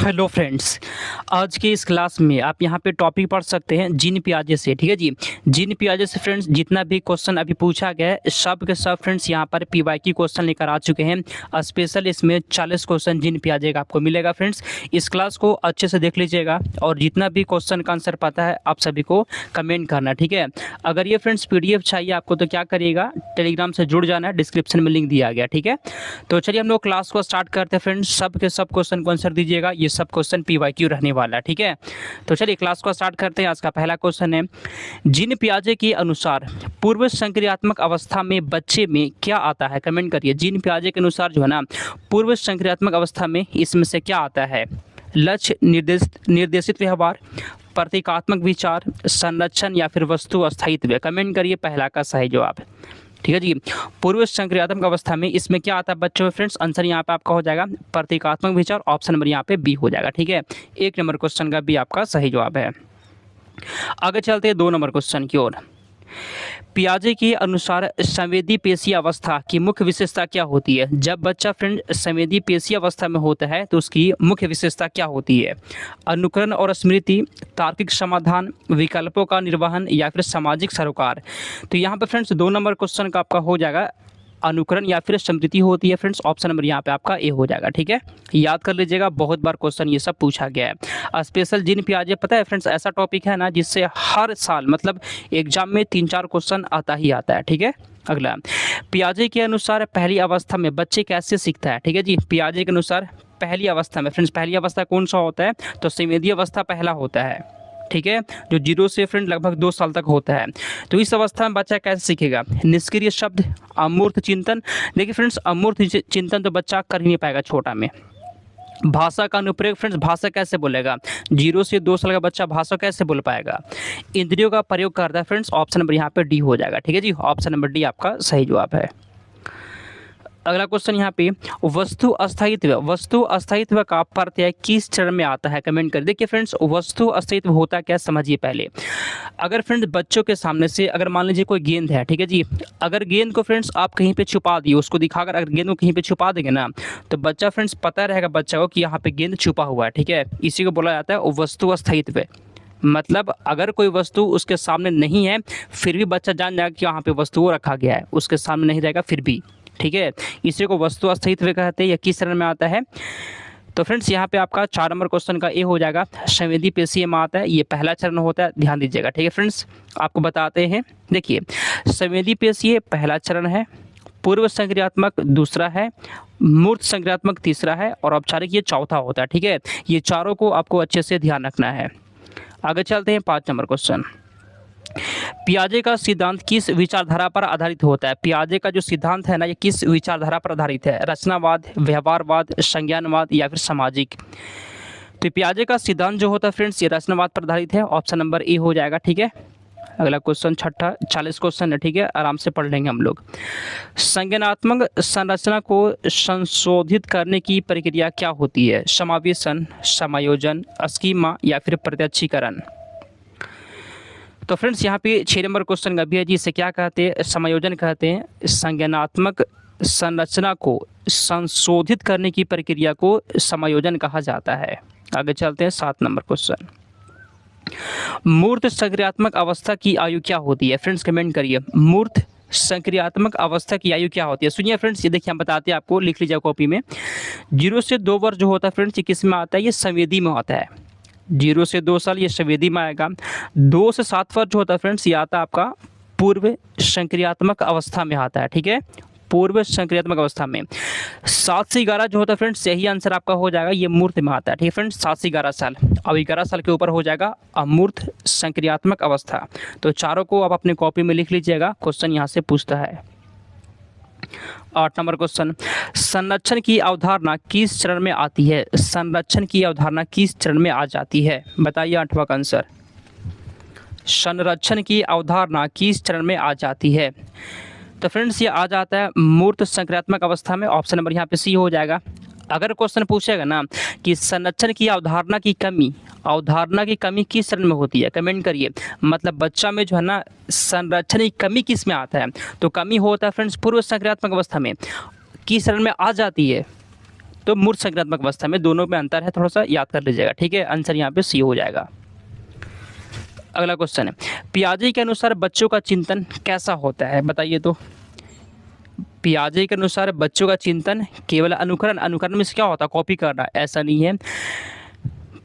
Hello friends, आज के इस क्लास में आप यहाँ पे टॉपिक पढ़ सकते हैं जीन पियाजे से। ठीक है जी। जीन पियाजे से फ्रेंड्स जितना भी क्वेश्चन अभी पूछा गया है सब के सब फ्रेंड्स यहाँ पर पीवाईक्यू क्वेश्चन लेकर आ चुके हैं। स्पेशल इसमें 40 क्वेश्चन जीन पियाजे का आपको मिलेगा। फ्रेंड्स इस क्लास को अच्छे से देख लीजिएगा और जितना भी क्वेश्चन का आंसर पता है आप सभी को कमेंट करना। ठीक है। अगर ये फ्रेंड्स PDF चाहिए आपको तो क्या करिएगा, टेलीग्राम से जुड़ जाना है, डिस्क्रिप्शन में लिंक दिया गया। ठीक है। तो चलिए हम लोग क्लास को स्टार्ट करते हैं। फ्रेंड्स सब के सब क्वेश्चन को आंसर दीजिएगा, ये सब क्वेश्चन पीवाईक्यू रहने वाला है। ठीक है। तो चलिए क्लास को स्टार्ट करते हैं। आज का पहला क्वेश्चन है, जीन पियाजे के अनुसार पूर्व संक्रियात्मक अवस्था में बच्चे में क्या आता है? कमेंट करिए। जीन पियाजे के अनुसार जो है ना, पूर्व संक्रियात्मक अवस्था में इसमें से क्या आता है? लक्ष्य निर्देशित व्यवहार, प्रतीकात्मक विचार, संरक्षण या फिर वस्तु अस्थायित्व। कमेंट करिए पहला का सही जवाब। ठीक है जी। पूर्व संक्रियात्मक अवस्था में इसमें क्या आता है बच्चों? फ्रेंड्स आंसर यहाँ पे आपका हो जाएगा प्रतीकात्मक विचार। ऑप्शन नंबर यहाँ पे बी हो जाएगा। ठीक है। 1 नंबर क्वेश्चन का भी आपका सही जवाब है। आगे चलते हैं 2 नंबर क्वेश्चन की ओर। पियाजे के अनुसार संवेदी पेशीय अवस्था की मुख्य विशेषता क्या होती है? जब बच्चा फ्रेंड संवेदी पेशीय अवस्था में होता है तो उसकी मुख्य विशेषता क्या होती है? अनुकरण और स्मृति, तार्किक समाधान, विकल्पों का निर्वहन या फिर सामाजिक सरोकार। तो यहाँ पे फ्रेंड्स 2 नंबर क्वेश्चन का आपका हो जाएगा अनुकरण या फिर स्मृति होती है। फ्रेंड्स ऑप्शन नंबर यहाँ पे आपका ए हो जाएगा। ठीक है। याद कर लीजिएगा, बहुत बार क्वेश्चन ये सब पूछा गया है। स्पेशल जीन पियाजे पता है फ्रेंड्स ऐसा टॉपिक है ना जिससे हर साल मतलब एग्जाम में 3-4 क्वेश्चन आता ही आता है। ठीक है। अगला, पियाजे के अनुसार पहली अवस्था में बच्चे कैसे सीखता है? ठीक है जी। पियाजे के अनुसार पहली अवस्था में फ्रेंड्स पहली अवस्था कौन सा होता है? तो संवेदी अवस्था पहला होता है। ठीक है। जो 0 से फ्रेंड लगभग 2 साल तक होता है। तो इस अवस्था में बच्चा कैसे सीखेगा? निष्क्रिय शब्द, अमूर्त चिंतन। देखिए फ्रेंड्स अमूर्त चिंतन तो बच्चा कर ही नहीं पाएगा छोटा में। भाषा का अनुप्रयोग, फ्रेंड्स भाषा कैसे बोलेगा? 0 से 2 साल का बच्चा भाषा कैसे बोल पाएगा? इंद्रियों का प्रयोग करता है। फ्रेंड्स ऑप्शन नंबर यहाँ पे डी हो जाएगा। ठीक है जी। ऑप्शन नंबर डी आपका सही जवाब है। अगला क्वेश्चन यहाँ पे, वस्तु अस्थायित्व का प्रत्यय किस चरण में आता है? कमेंट कर देखिए फ्रेंड्स वस्तु अस्थायित्व होता क्या समझिए पहले। अगर फ्रेंड्स बच्चों के सामने से अगर मान लीजिए कोई गेंद है, ठीक है जी, अगर गेंद को फ्रेंड्स आप कहीं पे छुपा दिए, उसको दिखाकर अगर गेंद को कहीं पे छुपा देंगे ना तो बच्चा फ्रेंड्स पता रहेगा बच्चा को कि यहाँ पे गेंद छुपा हुआ है। ठीक है। इसी को बोला जाता है वस्तु अस्थायित्व। मतलब अगर कोई वस्तु उसके सामने नहीं है फिर भी बच्चा जान जाएगा कि यहाँ पे वस्तु रखा गया है, उसके सामने नहीं रहेगा फिर भी। ठीक है। इसी को वस्तु अस्थायित्व कहते हैं। यह किस चरण में आता है? तो फ्रेंड्स यहाँ पे आपका 4 नंबर क्वेश्चन का ए हो जाएगा। संवेदी पेशीय में आता है, ये पहला चरण होता है, ध्यान दीजिएगा। ठीक है फ्रेंड्स आपको बताते हैं। देखिए संवेदी पेशीय पहला चरण है, पूर्व संक्रियात्मक दूसरा है, मूर्त संक्रियात्मक तीसरा है और औपचारिक ये चौथा होता है। ठीक है। ये चारों को आपको अच्छे से ध्यान रखना है। आगे चलते हैं 5 नंबर क्वेश्चन। पियाजे का सिद्धांत किस विचारधारा पर आधारित होता है? पियाजे का जो सिद्धांत है ना ये किस विचारधारा पर आधारित है? रचनावाद, व्यवहारवाद, संज्ञानवाद या फिर सामाजिक। तो पियाजे का सिद्धांत जो होता है फ्रेंड्स ये रचनावाद पर आधारित है। ऑप्शन नंबर ए हो जाएगा। ठीक है। अगला क्वेश्चन छठा 40 क्वेश्चन है। ठीक है। आराम से पढ़ लेंगे हम लोग। संज्ञानात्मक संरचना को संशोधित करने की प्रक्रिया क्या होती है? समावेशन, समायोजन, स्कीमा या फिर प्रत्यक्षीकरण। तो फ्रेंड्स यहाँ पे 6 नंबर क्वेश्चन का भी है जी, इसे क्या कहते हैं? समायोजन कहते हैं। संज्ञानात्मक संरचना को संशोधित करने की प्रक्रिया को समायोजन कहा जाता है। आगे चलते हैं 7 नंबर क्वेश्चन। मूर्त संक्रियात्मक अवस्था की आयु क्या होती है? फ्रेंड्स कमेंट करिए मूर्त संक्रियात्मक अवस्था की आयु क्या होती है? सुनिए फ्रेंड्स ये देखिए हम बताते हैं आपको, लिख लीजिए कॉपी में। 0 से 2 वर्ष जो होता है फ्रेंड्स ये किस में आता है? ये संवेदी में आता है। 0 से 2 साल ये संवेदी में आएगा। 2 से 7 वर्ष जो होता है फ्रेंड्स ये आता है आपका पूर्व संक्रियात्मक अवस्था में आता है। ठीक है। पूर्व संक्रियात्मक अवस्था में। 7 से 11 जो होता है फ्रेंड्स यही आंसर आपका हो जाएगा, ये मूर्त में आता है। ठीक है फ्रेंड्स 7 से 11 साल। अब 11 साल के ऊपर हो जाएगा अमूर्त संक्रियात्मक अवस्था। तो चारों को आप अपने कॉपी में लिख लीजिएगा, क्वेश्चन यहाँ से पूछता है। 8 नंबर क्वेश्चन, संरक्षण की अवधारणा किस चरण में आती है? संरक्षण की अवधारणा किस चरण में आ जाती है? बताइए 8वां का आंसर। संरक्षण की अवधारणा किस चरण में आ जाती है? तो फ्रेंड्स ये आ जाता है मूर्त संक्रियात्मक अवस्था में। ऑप्शन नंबर यहाँ पे सी हो जाएगा। अगर क्वेश्चन पूछेगा ना कि संरक्षण की अवधारणा की कमी किस चरण में होती है? कमेंट करिए। मतलब बच्चा में जो है ना संरक्षण की कमी किस में आता है? तो कमी होता है फ्रेंड्स पूर्व संक्रियात्मक अवस्था में। किस चरण में आ जाती है? तो मूर्त संक्रियात्मक अवस्था में, दोनों में अंतर है, थोड़ा सा याद कर लीजिएगा, ठीक है। आंसर यहाँ पे सी हो जाएगा। अगला क्वेश्चन है, पियाजे के अनुसार बच्चों का चिंतन कैसा होता है, बताइए तो। पियाजे के अनुसार बच्चों का चिंतन केवल अनुकरण, अनुकरण में क्या होता है, कॉपी करना, ऐसा नहीं है।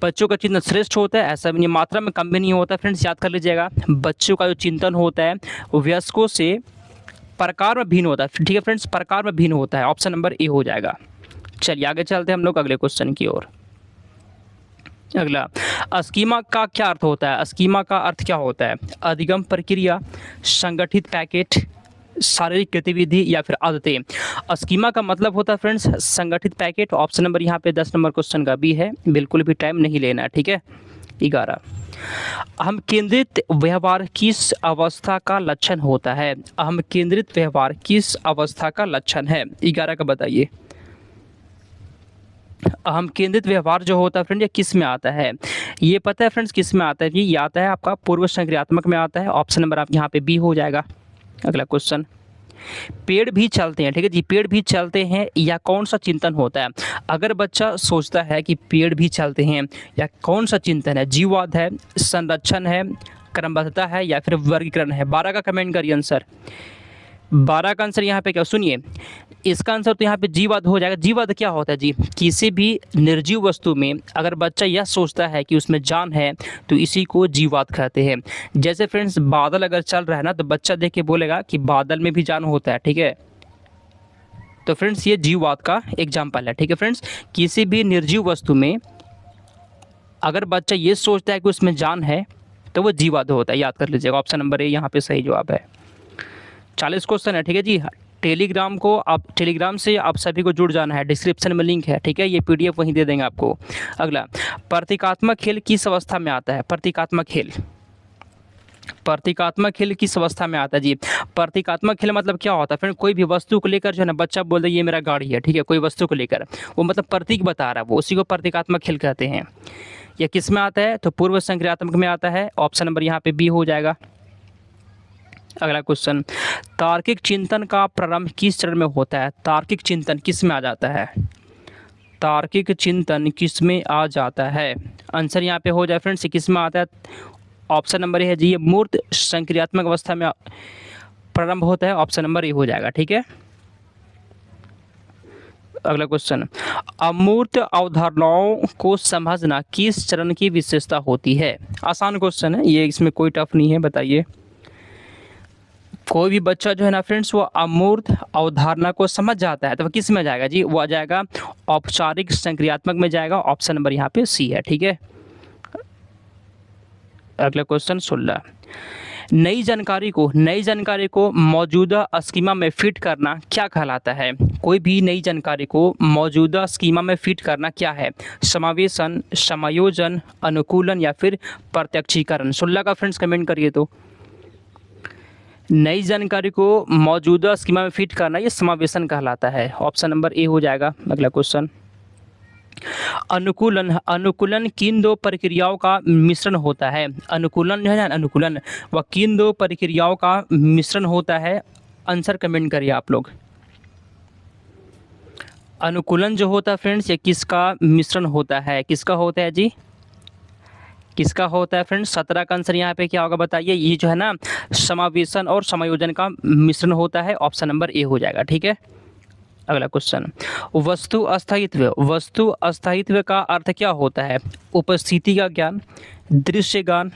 बच्चों का चिंतन श्रेष्ठ होता है, ऐसा भी नहीं, मात्रा में कम भी नहीं होता। फ्रेंड्स याद कर लीजिएगा, बच्चों का जो चिंतन होता है वयस्कों से प्रकार में भिन्न होता है, ठीक है फ्रेंड्स, प्रकार में भिन्न होता है। ऑप्शन नंबर ए हो जाएगा। चलिए आगे चलते हैं हम लोग अगले क्वेश्चन की ओर। अगला, स्कीमा का क्या अर्थ होता है, स्कीमा का अर्थ क्या होता है, अधिगम प्रक्रिया, संगठित पैकेट, शारीरिक गतिविधि या फिर आदतें। स्कीमा का मतलब होता है फ्रेंड्स संगठित पैकेट। ऑप्शन नंबर यहाँ पे 10 नंबर क्वेश्चन का बी है, बिल्कुल भी टाइम नहीं लेना, ठीक है। 11, अहम केंद्रित व्यवहार किस अवस्था का लक्षण होता है, अहम केंद्रित व्यवहार किस अवस्था का लक्षण है, 11 का बताइए। अहम केंद्रित व्यवहार जो होता है फ्रेंड, ये किस में आता है, ये पता है फ्रेंड्स किस में आता है, ये आता है आपका पूर्व संक्रियात्मक में आता है। ऑप्शन नंबर आप यहाँ पे बी हो जाएगा। अगला क्वेश्चन, पेड़ भी चलते हैं, ठीक है जी, पेड़ भी चलते हैं या कौन सा चिंतन होता है। अगर बच्चा सोचता है कि पेड़ भी चलते हैं, या कौन सा चिंतन है, जीववाद है, संरक्षण है, क्रमबद्धता है या फिर वर्गीकरण है। 12 का कमेंट करिए आंसर। 12 का आंसर यहाँ पे क्या, सुनिए इसका आंसर तो यहाँ पे जीववाद हो जाएगा। जीववाद क्या होता है जी, किसी भी निर्जीव वस्तु में अगर बच्चा यह सोचता है कि उसमें जान है तो इसी को जीववाद कहते हैं। जैसे फ्रेंड्स बादल अगर चल रहा है ना, तो बच्चा देख के बोलेगा कि बादल में भी जान होता है, ठीक है। तो फ्रेंड्स ये जीववाद का एग्जाम्पल है, ठीक है फ्रेंड्स। किसी भी निर्जीव वस्तु में अगर बच्चा ये सोचता है कि उसमें जान है तो वो जीववाद होता है, याद कर लीजिएगा। ऑप्शन नंबर ए यहाँ पे सही जवाब है। 40 क्वेश्चन है, ठीक है जी। टेलीग्राम को आप, टेलीग्राम से आप सभी को जुड़ जाना है, डिस्क्रिप्शन में लिंक है, ठीक है। ये पीडीएफ वहीं दे देंगे आपको। अगला, प्रतीकात्मक खेल किस अवस्था में आता है, प्रतीकात्मक खेल, प्रतीकात्मक खेल किस अवस्था में आता है जी। प्रतीकात्मक खेल मतलब क्या होता है फ्रेंड, कोई भी वस्तु को लेकर जो है ना, बच्चा बोल दे ये मेरा गाड़ी है, ठीक है, कोई वस्तु को लेकर वो मतलब प्रतीक बता रहा है, वो उसी को प्रतीकात्मक खेल कहते हैं। यह किस में आता है, तो पूर्व संक्रियात्मक में आता है। ऑप्शन नंबर यहाँ पे बी हो जाएगा। अगला क्वेश्चन, तार्किक चिंतन का प्रारंभ किस चरण में होता है, तार्किक चिंतन किस में आ जाता है, तार्किक चिंतन किस में आ जाता है। आंसर यहाँ पे हो जाए फ्रेंड्स, किस में आता है। ऑप्शन नंबर ए है जी, ये मूर्त संक्रियात्मक अवस्था में प्रारंभ होता है। ऑप्शन नंबर ए हो जाएगा, ठीक है। अगला क्वेश्चन, अमूर्त अवधारणाओं को समझना किस चरण की विशेषता होती है। आसान क्वेश्चन है ये, इसमें कोई टफ नहीं है, बताइए। कोई भी बच्चा जो है ना फ्रेंड्स वो अमूर्त अवधारणा को समझ जाता है तो वह किस में जाएगा जी, वो आ जाएगा औपचारिक संक्रियात्मक में जाएगा। ऑप्शन नंबर यहाँ पे सी है, ठीक है। अगला क्वेश्चन 16, नई जानकारी को मौजूदा स्कीमा में फिट करना क्या कहलाता है। कोई भी नई जानकारी को मौजूदा स्कीमा में फिट करना क्या है, समावेशन, समायोजन, अनुकूलन या फिर प्रत्यक्षीकरण। 16 का फ्रेंड्स कमेंट करिए तो। नई जानकारी को मौजूदा स्कीमा में फिट करना ये समावेशन कहलाता है। ऑप्शन नंबर ए हो जाएगा। अगला क्वेश्चन, अनुकूलन किन दो प्रक्रियाओं का मिश्रण होता है। अनुकूलन जो है ना, अनुकूलन वह किन दो प्रक्रियाओं का मिश्रण होता है। आंसर कमेंट करिए आप लोग। अनुकूलन जो होता है फ्रेंड्स ये किसका मिश्रण होता है, किसका होता है जी, किसका होता है फ्रेंड्स। 17 का आंसर यहाँ पे क्या होगा बताइए। ये जो है ना समावेशन और समायोजन का मिश्रण होता है। ऑप्शन नंबर ए हो जाएगा, ठीक है। अगला क्वेश्चन, वस्तु अस्थायित्व का अर्थ क्या होता है। उपस्थिति का ज्ञान, दृश्य ज्ञान,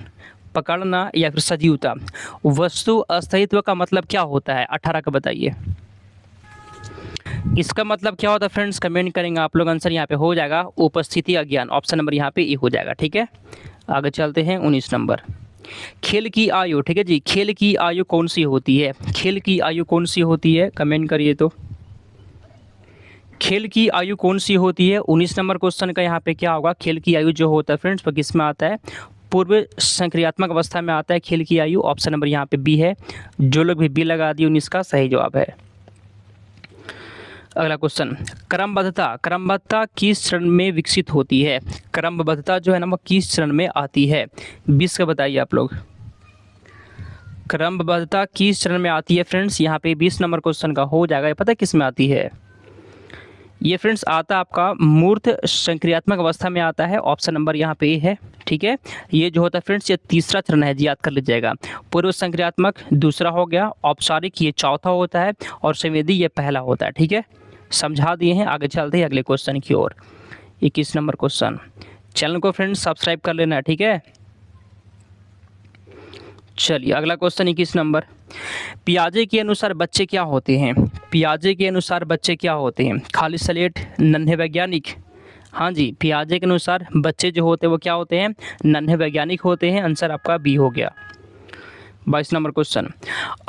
पकड़ना या फिर सजीवता। वस्तु अस्थायित्व का मतलब क्या होता है, 18 का बताइए। इसका मतलब क्या होता है फ्रेंड्स, कमेंट करेंगे आप लोग। आंसर यहाँ पे हो जाएगा उपस्थिति का ज्ञान। ऑप्शन नंबर यहाँ पे ए हो जाएगा, ठीक है। आगे चलते हैं 19 नंबर, खेल की आयु, ठीक है जी। खेल की आयु कौन सी होती है, खेल की आयु कौन सी होती है, कमेंट करिए तो। खेल की आयु कौन सी होती है। 19 नंबर क्वेश्चन का यहाँ पे क्या होगा, खेल की आयु जो होता है फ्रेंड्स वो किस में आता है, पूर्व संक्रियात्मक अवस्था में आता है खेल की आयु। ऑप्शन नंबर यहाँ पे बी है। जो लोग भी बी लगा दिए 19 का सही जवाब है। अगला क्वेश्चन, क्रमबद्धता किस चरण में विकसित होती है। क्रमबद्धता जो है ना वो किस चरण में आती है, 20 का बताइए आप लोग। क्रमबद्धता किस चरण में आती है फ्रेंड्स, यहाँ पे 20 नंबर क्वेश्चन का हो जाएगा। ये पता है किस में आती है, ये फ्रेंड्स आता आपका मूर्त संक्रियात्मक अवस्था में आता है, ऑप्शन नंबर यहाँ पे ए है। ठीक है, ये जो होता है फ्रेंड्स ये तीसरा चरण है जी, याद कर लीजिएगा। पूर्व संक्रियात्मक दूसरा हो गया, औपचारिक ये चौथा होता है और संवेदी ये पहला होता है। ठीक है, समझा दिए हैं। आगे चलते हैं अगले क्वेश्चन की ओर। 21 नंबर क्वेश्चन। चैनल को फ्रेंड्स सब्सक्राइब कर लेना है, ठीक है। चलिए अगला क्वेश्चन 21 नंबर। पियाजे के अनुसार बच्चे क्या होते हैं? पियाजे के अनुसार बच्चे क्या होते हैं? खाली स्लेट, नन्हे वैज्ञानिक। हाँ जी, पियाजे के अनुसार बच्चे जो होते हैं वो क्या होते हैं? नन्हे वैज्ञानिक होते हैं। आंसर आपका बी हो गया। 22 नंबर क्वेश्चन।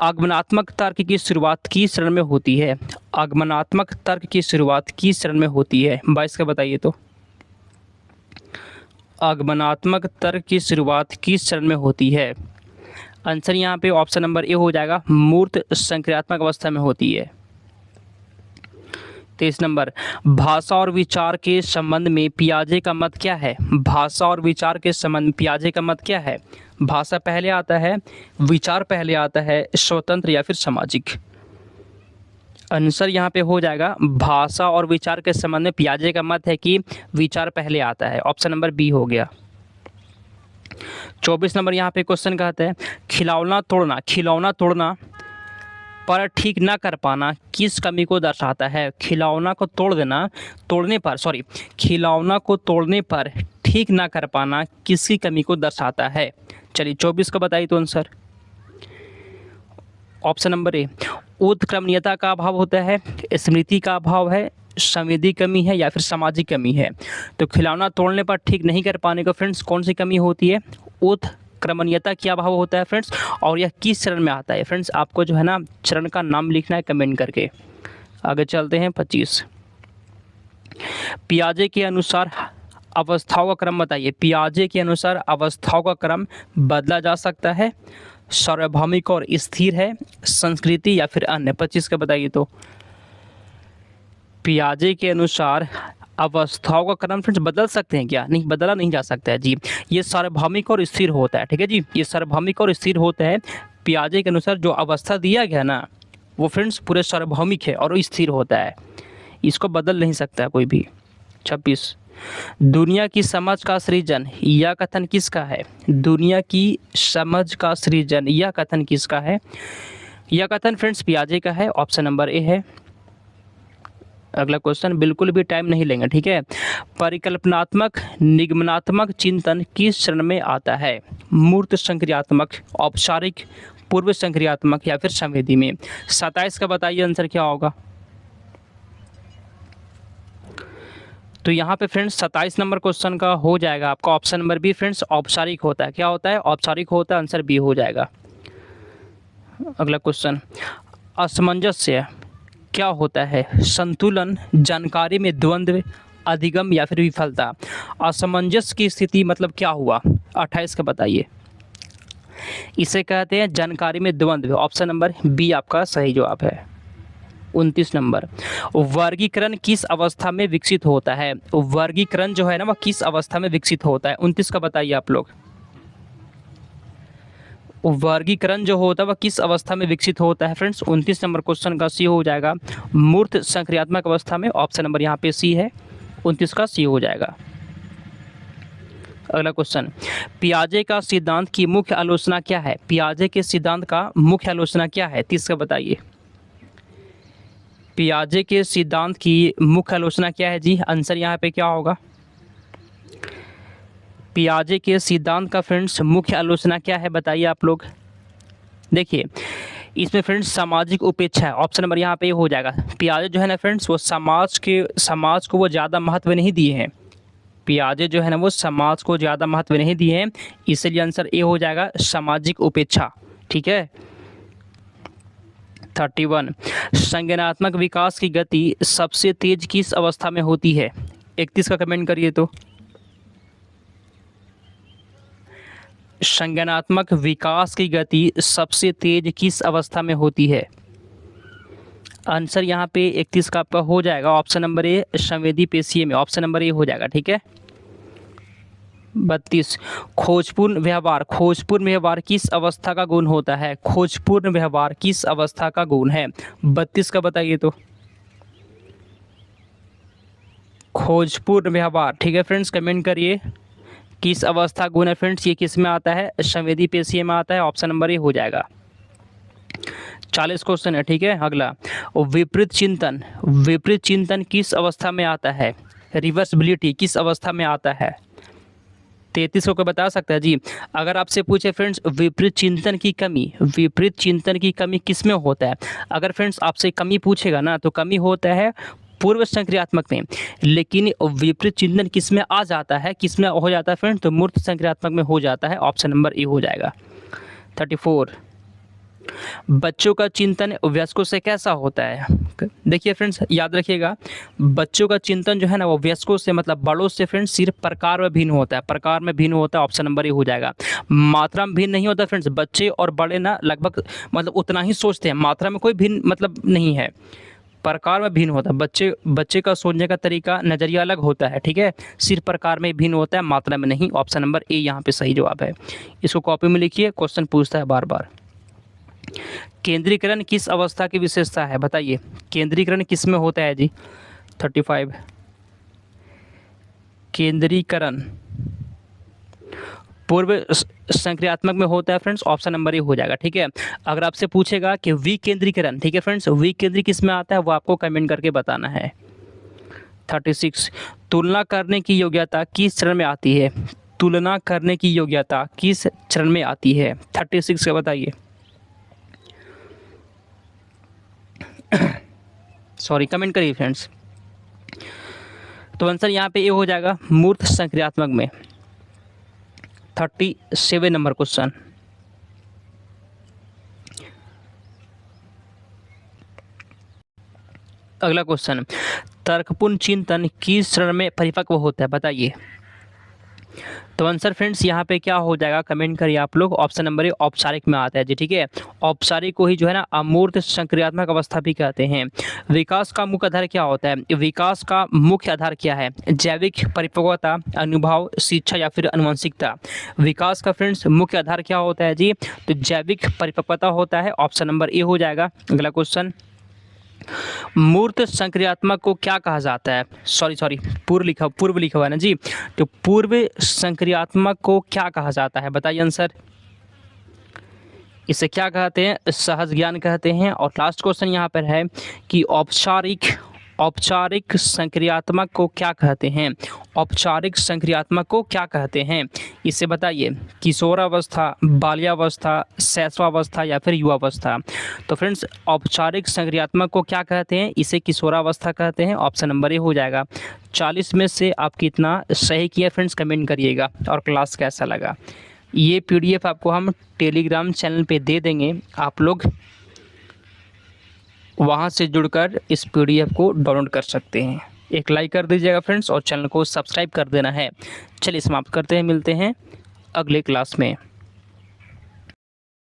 आगमनात्मक तर्क की शुरुआत किस चरण में होती है? आगमनात्मक तर्क की शुरुआत किस चरण में होती है? 22 का बताइए तो। आगमनात्मक तर्क की शुरुआत किस चरण में होती है? आंसर यहाँ पे ऑप्शन नंबर ए हो जाएगा, मूर्त संक्रियात्मक अवस्था में होती है। 23 नंबर। भाषा और विचार के संबंध में पियाजे का मत क्या है? भाषा और विचार के संबंध में पियाजे का मत क्या है? भाषा पहले आता है, विचार पहले आता है, स्वतंत्र या फिर सामाजिक? आंसर यहाँ पे हो जाएगा, भाषा और विचार के संबंध में पियाजे का मत है कि विचार पहले आता है। ऑप्शन नंबर बी हो गया। 24 नंबर यहाँ पे क्वेश्चन कहते हैं, खिलौना तोड़ना पर ठीक ना कर पाना किस कमी को दर्शाता है? खिलौना को तोड़ने पर ठीक ना कर पाना किसकी कमी को दर्शाता है? चलिए 24 का बताइए तो आंसर। ऑप्शन नंबर ए, उत्क्रमणीयता का अभाव होता है, स्मृति का अभाव है, संवेदी कमी है या फिर सामाजिक कमी है? तो खिलौना तोड़ने पर ठीक नहीं कर पाने को फ्रेंड्स कौन सी कमी होती है? उत्क्रमणीयता का अभाव होता है फ्रेंड्स। और यह किस चरण में आता है? फ्रेंड्स आपको जो है ना चरण का नाम लिखना है कमेंट करके। आगे चलते हैं 25। पियाजे के अनुसार अवस्थाओं का क्रम बताइए। पियाजे के अनुसार अवस्थाओं का क्रम बदला जा सकता है, सार्वभौमिक और स्थिर है, संस्कृति या फिर अन्य? 25 का बताइए तो। पियाजे के अनुसार अवस्थाओं का क्रम फ्रेंड्स बदल सकते हैं क्या? नहीं, बदला नहीं जा सकता है जी। ये सार्वभौमिक और स्थिर होता है। ठीक है जी, ये सार्वभौमिक और स्थिर होता है। पियाजे के अनुसार जो अवस्था दिया गया ना वो फ्रेंड्स पूरे सार्वभौमिक है और स्थिर होता है, इसको बदल नहीं सकता कोई भी। 26। दुनिया की समझ का सृजन यह कथन किसका है? दुनिया की समझ का सृजन यह कथन किसका है? यह कथन फ्रेंड्स पियाजे का है। ऑप्शन नंबर ए है। अगला क्वेश्चन, बिल्कुल भी टाइम नहीं लेंगे, ठीक है। परिकल्पनात्मक निगमनात्मक चिंतन किस चरण में आता है? मूर्त संक्रियात्मक, औपचारिक, पूर्व संक्रियात्मक या फिर संवेदी में? 27 का बताइए आंसर क्या होगा। तो यहाँ पे फ्रेंड्स 27 नंबर क्वेश्चन का हो जाएगा आपका ऑप्शन नंबर बी फ्रेंड्स, औपचारिक होता है। क्या होता है? औपचारिक होता है। आंसर बी हो जाएगा। अगला क्वेश्चन, असमंजस्य क्या होता है? संतुलन, जानकारी में द्वंद्व, अधिगम या फिर विफलता? असमंजस्य की स्थिति मतलब क्या हुआ? 28 का बताइए। इसे कहते हैं जानकारी में द्वंद्व। ऑप्शन नंबर बी आपका सही जवाब है। 29 नंबर, वर्गीकरण किस अवस्था में विकसित होता है? वर्गीकरण जो है ना वह किस अवस्था में विकसित होता है? 29 का बताइए आप लोग। वर्गीकरण जो होता है वह किस अवस्था में विकसित होता है फ्रेंड्स? 29 नंबर क्वेश्चन का सी हो जाएगा, मूर्त संक्रियात्मक अवस्था में। ऑप्शन नंबर यहाँ पे सी है, 29 का सी हो जाएगा। अगला क्वेश्चन, पियाजे का सिद्धांत की मुख्य आलोचना क्या है? पियाजे के सिद्धांत का मुख्य आलोचना क्या है? 30 का बताइए। पियाजे के सिद्धांत की मुख्य आलोचना क्या है जी? आंसर यहाँ पे क्या होगा? पियाजे के सिद्धांत का फ्रेंड्स मुख्य आलोचना क्या है बताइए आप लोग। देखिए इसमें फ्रेंड्स सामाजिक उपेक्षा है। ऑप्शन नंबर यहाँ पे हो जाएगा। पियाजे जो है ना फ्रेंड्स वो समाज को वो ज़्यादा महत्व नहीं दिए हैं। पियाजे जो है ना वो समाज को ज़्यादा महत्व नहीं दिए हैं, इसलिए आंसर ए हो जाएगा, सामाजिक उपेक्षा। ठीक है। 31, संज्ञानात्मक विकास की गति सबसे तेज किस अवस्था में होती है? 31 का कमेंट करिए तो। संज्ञानात्मक विकास की गति सबसे तेज किस अवस्था में होती है? आंसर यहाँ पे 31 का आपका हो जाएगा ऑप्शन नंबर ए, संवेदी पेशीय में। ऑप्शन नंबर ए हो जाएगा। ठीक है। 32, खोजपूर्ण व्यवहार किस अवस्था का गुण होता है? खोजपूर्ण व्यवहार किस अवस्था का गुण है? 32 का बताइए तो। खोजपूर्ण व्यवहार, ठीक है फ्रेंड्स, कमेंट करिए किस अवस्था गुण है फ्रेंड्स, ये किस में आता है, संवेदी पेशीय में आता है, ऑप्शन नंबर ए हो जाएगा। 40 क्वेश्चन है, ठीक है। अगला, विपरीत चिंतन, विपरीत चिंतन किस अवस्था में आता है, रिवर्सिबिलिटी किस अवस्था में आता है, 33 को बता सकता है जी। अगर आपसे पूछे फ्रेंड्स विपरीत चिंतन की कमी, विपरीत चिंतन की कमी किस में होता है, अगर फ्रेंड्स आपसे कमी पूछेगा ना तो कमी होता है पूर्व संक्रियात्मक में, लेकिन विपरीत चिंतन किस में आ जाता है, किस में हो जाता है फ्रेंड्स, तो मूर्त संक्रियात्मक में हो जाता है, ऑप्शन नंबर ए हो जाएगा। 34, बच्चों का चिंतन वयस्कों से कैसा होता है। देखिए फ्रेंड्स याद रखिएगा, बच्चों का चिंतन जो है ना वो वयस्कों से मतलब बड़ों से फ्रेंड्स सिर्फ प्रकार में भिन्न होता है, प्रकार में भिन्न होता है, ऑप्शन नंबर ए हो जाएगा। मात्रा में भिन्न नहीं होता फ्रेंड्स, बच्चे और बड़े ना लगभग मतलब उतना ही सोचते हैं, मात्रा में कोई भिन्न मतलब नहीं है, प्रकार में भिन्न होता है। बच्चे का सोचने का तरीका नज़रिया अलग होता है, ठीक है, सिर्फ प्रकार में भिन्न होता है, मात्रा में नहीं, ऑप्शन नंबर ए यहाँ पे सही जवाब है। इसको कॉपी में लिखिए, क्वेश्चन पूछता है बार बार। केंद्रीकरण किस अवस्था की विशेषता है, बताइए केंद्रीकरण किस में होता है जी। 35, केंद्रीकरण पूर्व संक्रियात्मक में होता है फ्रेंड्स, ऑप्शन नंबर ए हो जाएगा, ठीक है। अगर आपसे पूछेगा कि विकेंद्रीकरण, ठीक है फ्रेंड्स, विकेंद्री किस में आता है वो आपको कमेंट करके बताना है। 36, तुलना करने की योग्यता किस चरण में आती है, तुलना करने की योग्यता किस चरण में आती है, 36 का बताइए। सॉरी, कमेंट करिए फ्रेंड्स। तो आंसर यहाँ पे ए हो जाएगा, मूर्त संक्रियात्मक में। 37 नंबर क्वेश्चन, अगला क्वेश्चन, तर्कपूर्ण चिंतन किस चरण में परिपक्व होता है, बताइए। तो आंसर फ्रेंड्स यहाँ पे क्या हो जाएगा, कमेंट करिए आप लोग, ऑप्शन नंबर ए औपचारिक में आता है जी, ठीक है। औपचारिक को ही जो है ना अमूर्त संक्रियात्मक अवस्था भी कहते हैं। विकास का मुख्य आधार क्या होता है, विकास का मुख्य आधार क्या है, जैविक परिपक्वता, अनुभव, शिक्षा या फिर आनुवंशिकता। विकास का फ्रेंड्स मुख्य आधार क्या होता है जी, तो जैविक परिपक्वता होता है, ऑप्शन नंबर ए हो जाएगा। अगला क्वेश्चन, मूर्त संक्रियात्मक को क्या कहा जाता है, सॉरी पूर्व लिखा हुआ है ना जी, तो पूर्व संक्रियात्मक को क्या कहा जाता है, बताइए आंसर। इसे क्या कहते हैं, सहज ज्ञान कहते हैं। और लास्ट क्वेश्चन यहाँ पर है कि औपचारिक संक्रियात्मक को क्या कहते हैं, औपचारिक संक्रियात्मक को क्या कहते हैं, इसे बताइए। किशोरावस्था, बाल्यावस्था, शैशवावस्था या फिर युवावस्था। तो फ्रेंड्स औपचारिक संक्रियात्मक को क्या कहते हैं, इसे किशोरावस्था कहते हैं, ऑप्शन नंबर ए हो जाएगा। 40 में से आप कितना सही किया फ्रेंड्स, कमेंट करिएगा। और क्लास कैसा लगा, ये PDF आपको हम टेलीग्राम चैनल पे दे देंगे, आप लोग वहाँ से जुड़कर इस PDF को डाउनलोड कर सकते हैं। एक लाइक कर दीजिएगा फ्रेंड्स और चैनल को सब्सक्राइब कर देना है। चलिए समाप्त करते हैं, मिलते हैं अगले क्लास में।